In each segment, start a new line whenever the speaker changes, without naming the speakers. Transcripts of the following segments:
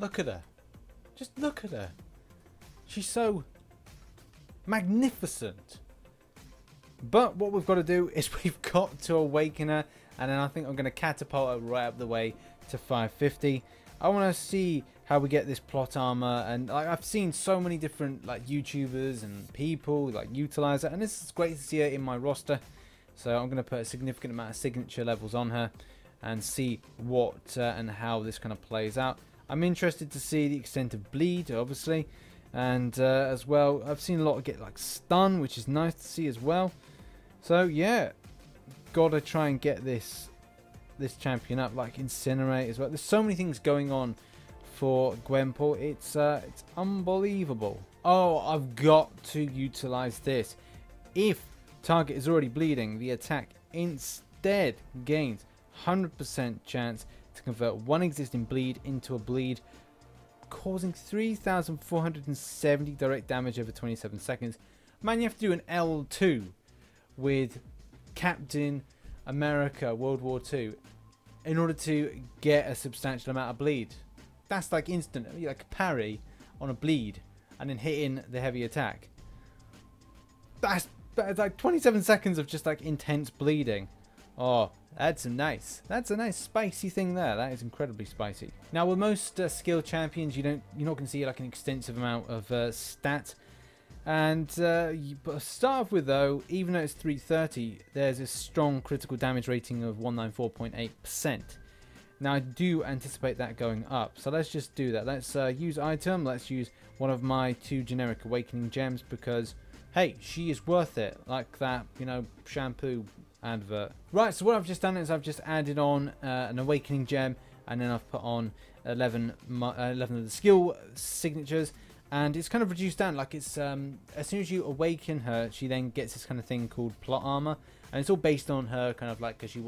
Look at her. Just look at her. She's so magnificent. But what we've got to do is we've got to awaken her, and then I think I'm going to catapult her right up the way to 550. I want to see how we get this plot armor, and like, I've seen so many different like YouTubers and people like utilize it, and this is great to see her in my roster. So I'm going to put a significant amount of signature levels on her and see what and how this kind of plays out. I'm interested to see the extent of bleed, obviously, and as well, I've seen a lot get like stun, which is nice to see as well. So yeah, gotta try and get this champion up, like incinerate as well. There's so many things going on for Gwenpool. It's unbelievable. Oh, I've got to utilize this. If target is already bleeding, the attack instead gains 100% chance to convert one existing bleed into a bleed, causing 3,470 direct damage over 27 seconds. Man, you have to do an L2 with Captain America World War II in order to get a substantial amount of bleed. That's like instant, like a parry on a bleed and then hitting the heavy attack. That's like 27 seconds of just like intense bleeding. Oh, that's a nice spicy thing there. That is incredibly spicy. Now, with most skill champions, you're not going to see like an extensive amount of stat. And but to start off with, though, even though it's 330, there's a strong critical damage rating of 194.8%. Now, I do anticipate that going up. So let's just do that. Let's use item. Let's use one of my 2 generic awakening gems because, hey, she is worth it. Like that, you know, shampoo advert. Right, so what I've just done is I've just added on an awakening gem, and then I've put on 11 of the skill signatures, and it's kind of reduced down. Like it's as soon as you awaken her, she then gets this kind of thing called plot armor, and it's all based on her kind of like, because she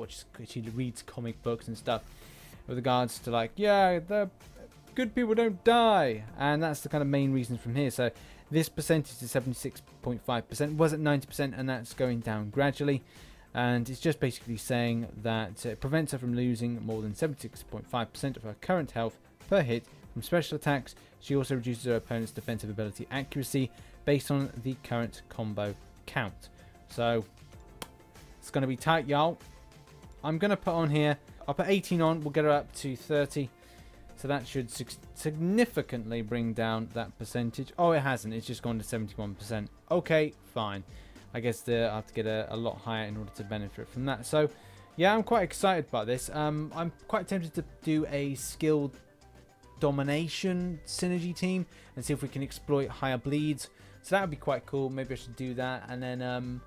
reads comic books and stuff with regards to like, yeah, the good people don't die, and that's the kind of main reason from here. So this percentage is 76.5%, was at 90%, and that's going down gradually. And it's just basically saying that it prevents her from losing more than 76.5% of her current health per hit from special attacks. She also reduces her opponent's defensive ability accuracy based on the current combo count. So it's going to be tight, y'all. I'm going to put on here, I'll put 18 on, we'll get her up to 30. So that should significantly bring down that percentage. Oh, it hasn't, it's just gone to 71%. Okay, fine. I guess I have to get a lot higher in order to benefit from that. So, yeah, I'm quite excited about this. I'm quite tempted to do a skill domination synergy team and see if we can exploit higher bleeds. So that would be quite cool. Maybe I should do that, and then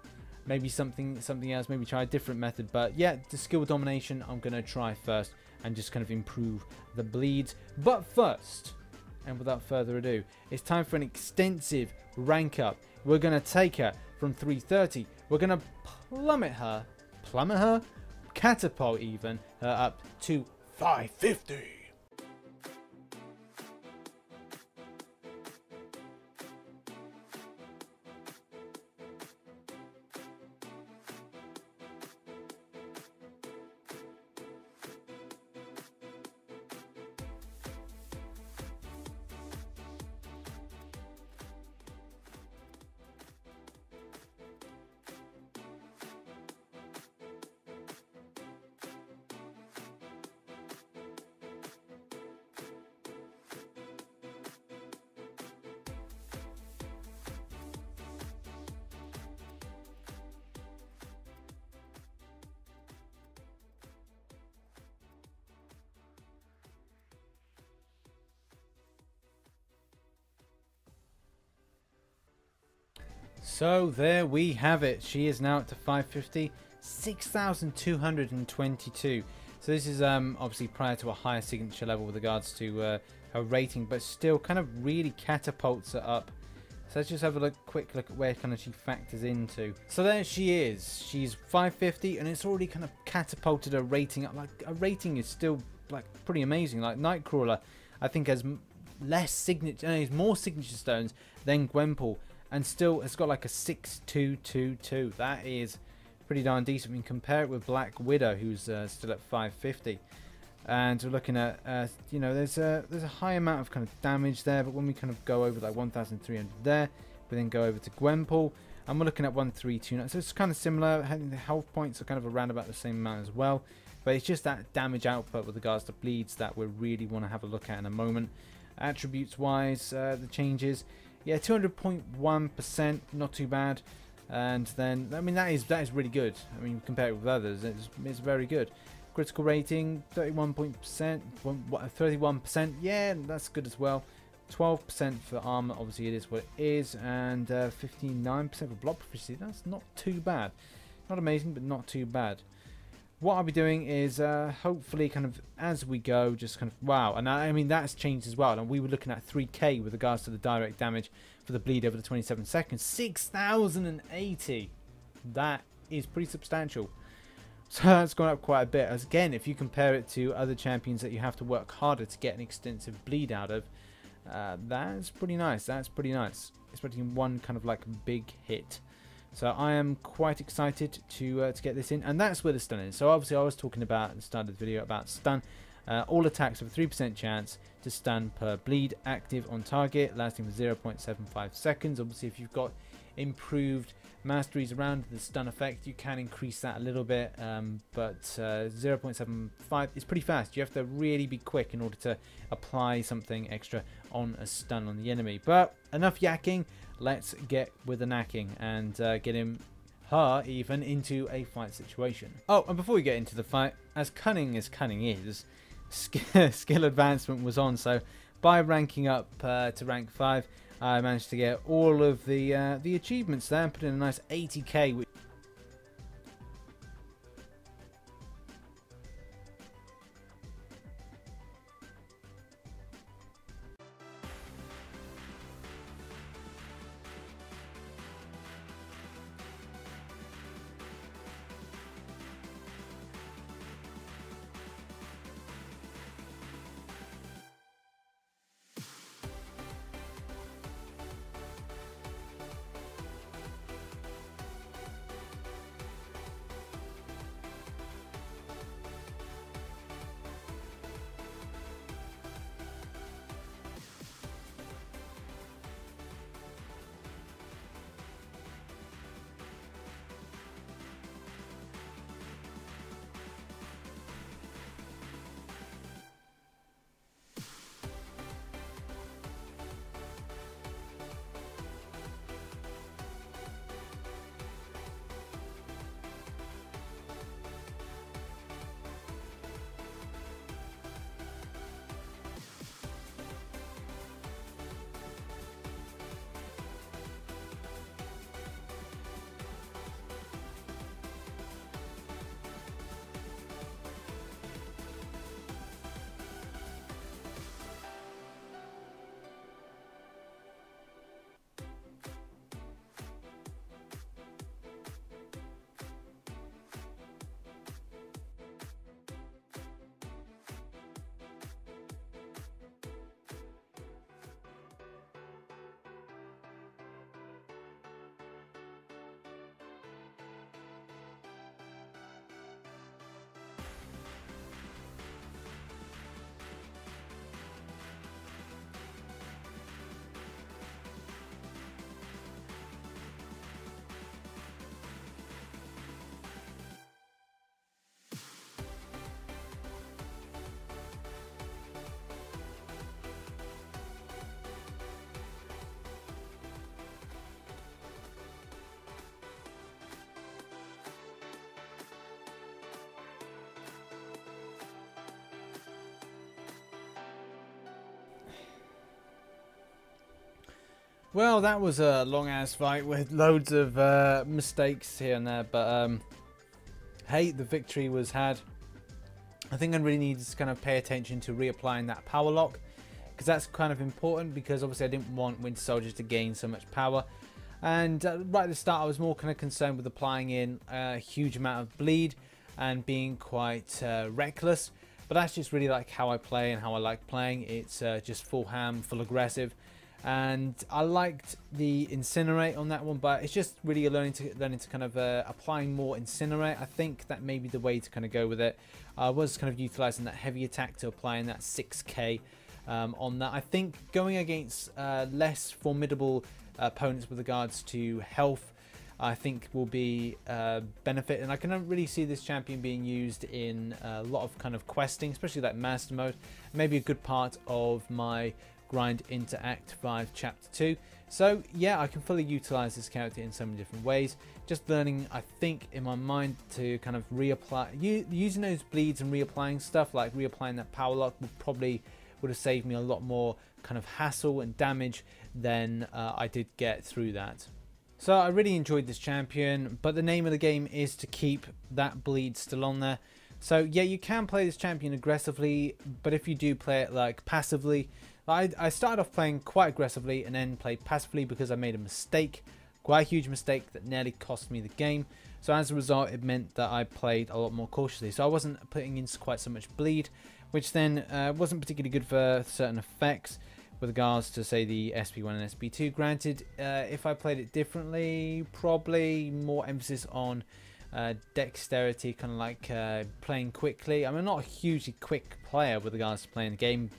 maybe something else. Maybe try a different method. But yeah, the skill domination I'm gonna try first and just kind of improve the bleeds. But first, and without further ado, it's time for an extensive rank up. We're gonna take her from 330, we're going to plummet her, catapult even, her up to 550. So there we have it. She is now up to 550, 6,222. So this is obviously prior to a higher signature level with regards to her rating, but still kind of really catapults her up. So let's just have a quick look at where kind of she factors into. So there she is. She's 550, and it's already kind of catapulted her rating up. Like, her rating is still like pretty amazing. Like Nightcrawler, I think has more signature stones than Gwenpool, and still has got like a 6222. That is pretty darn decent. We can compare it with Black Widow, who's still at 550. and we're looking at you know, there's a high amount of kind of damage there, but when we kind of go over like 1,300 there, we then go over to Gwenpool and we're looking at 1,329, so it's kind of similar. The health points are kind of around about the same amount as well, but it's just that damage output with regards to bleeds that we really want to have a look at in a moment. Attributes wise, the changes, yeah, 200.1%, not too bad. And then, I mean, that is really good. I mean, compared with others, it's very good. Critical rating, 31%, yeah, that's good as well. 12% for armor, obviously it is what it is, and 59% for block proficiency. That's not too bad. Not amazing, but not too bad. What I'll be doing is hopefully kind of as we go, just kind of, wow, and I mean that's changed as well. And we were looking at 3k with regards to the direct damage for the bleed over the 27 seconds. 6,080. That is pretty substantial. So that's gone up quite a bit. As again, if you compare it to other champions that you have to work harder to get an extensive bleed out of, that's pretty nice. That's pretty nice, especially in one kind of like big hit. So I am quite excited to get this in, and that's where the stun is. So obviously I was talking about at the start of the video about stun. All attacks have a 3% chance to stun per bleed, active on target, lasting for 0.75 seconds. Obviously if you've got improved masteries around the stun effect, you can increase that a little bit, but 0.75 is pretty fast. You have to really be quick in order to apply something extra on a stun on the enemy. But enough yakking, let's get with the knacking and get her even into a fight situation. Oh, and before we get into the fight, as cunning is, skill advancement was on, so by ranking up to rank 5, I managed to get all of the achievements there and put in a nice 80k. Well, that was a long-ass fight with loads of mistakes here and there, but hey, the victory was had. I think I really need to kind of pay attention to reapplying that power lock, because that's kind of important, because obviously I didn't want Winter Soldiers to gain so much power. And right at the start, I was more kind of concerned with applying in a huge amount of bleed and being quite reckless. But that's just really like how I play and how I like playing. It's just full ham, full aggressive. and I liked the Incinerate on that one, but it's just really learning to kind of applying more Incinerate. I think that may be the way to kind of go with it. I was kind of utilizing that heavy attack to applying that 6k on that. I think going against less formidable opponents with regards to health, I think will be benefit, and I can really see this champion being used in a lot of kind of questing, especially like master mode. Maybe a good part of my grind into Act 5 Chapter 2. So yeah, I can fully utilize this character in so many different ways. Just learning, I think, in my mind to kind of reapply, using those bleeds and reapplying stuff, like reapplying that power lock would have saved me a lot more kind of hassle and damage than I did get through that. So I really enjoyed this champion, but the name of the game is to keep that bleed still on there. So yeah, you can play this champion aggressively, but if you do play it like passively, I started off playing quite aggressively and then played passively because I made a mistake, quite a huge mistake that nearly cost me the game. So as a result, it meant that I played a lot more cautiously. So I wasn't putting in quite so much bleed, which then wasn't particularly good for certain effects with regards to, say, the SP1 and SP2. Granted, if I played it differently, probably more emphasis on dexterity, kind of like playing quickly. I'm not a hugely quick player with regards to playing the game,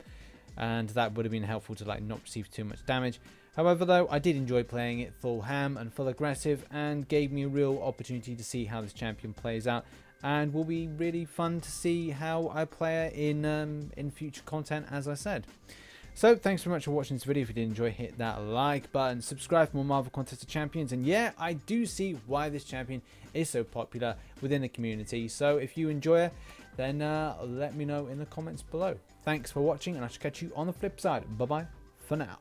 and that would have been helpful to like not receive too much damage. However, though, I did enjoy playing it full ham and full aggressive, and gave me a real opportunity to see how this champion plays out, and will be really fun to see how I play it in future content, as I said. So thanks very much for watching this video. If you did enjoy, hit that like button, subscribe for more Marvel Contest Champions, and yeah, I do see why this champion is so popular within the community. So if you enjoy it, then let me know in the comments below. Thanks for watching, and I shall catch you on the flip side. Bye bye for now.